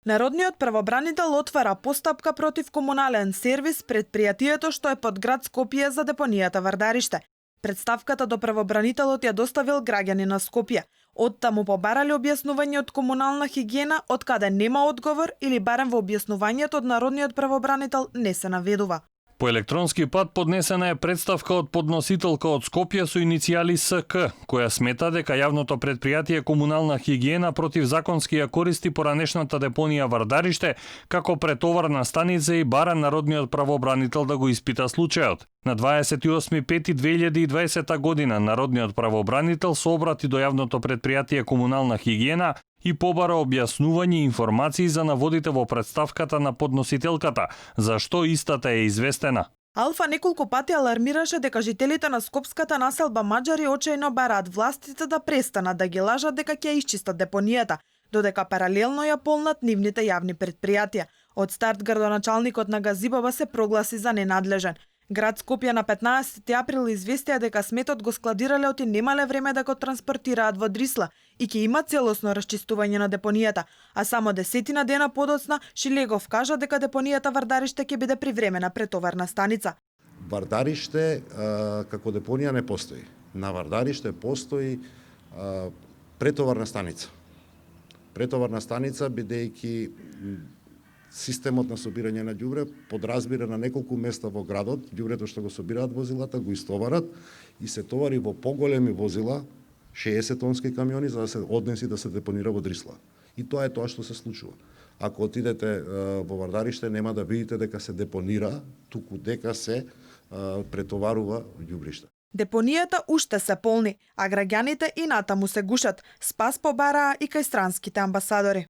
Народниот правобранител отвара постапка против комунален сервис предпријатието што е под град Скопје за депонијата Вардариште. Представката до правобранителот ја доставил граѓани на Скопје. Оттаму побарале објаснување од комунална хигиена, од каде нема одговор или барем во објаснувањето од народниот правобранител не се наведува. По електронски пат поднесена е представка од подносителка од Скопје со иницијали СК, која смета дека јавното предпријатие Комунална хигиена противзаконски ја користи поранешната депонија Вардариште како претоварна станица и бара народниот правобранител да го испита случајот. На 28.5.2020 година народниот правобранител се обрати до јавното предпријатие Комунална хигиена и побара објаснување и информации за наводите во представката на подносителката, зашто истата е известена. Алфа неколку пати алармираше дека жителите на скопската населба маđари очајно бараат властите да престанат да ги лажат дека ќе исчистат депонијата, додека паралелно ја полнат нивните јавни предпријатија. Од старт градоначалникот на Газибаба се прогласи за ненадлежен. Град Скопје на 15 април известија дека сметот го складирале и немале време да го транспортираат во Дрисла и ќе има целосно расчистување на депонијата, а само 10 дена подоцна Шилегов кажа дека депонијата Вардариште ќе биде привремена претоварна станица. Вардариште како депонија не постои. На Вардариште постои претоварна станица. Претоварна станица бидејќи системот на собирање на ѓубре подразбира на неколку места во градот, ѓубрето што го собираат возилата го истоварат и се товари во поголеми возила, 60 тонски камиони за да се однеси да се депонира во Дрисла. И тоа е тоа што се случува. Ако отидете во Вардариште нема да видите дека се депонира, туку дека се претоварува ѓубришта. Депонијата уште се полни, а граѓаните и натаму се гушат. Спас побараа и кај странските амбасадори.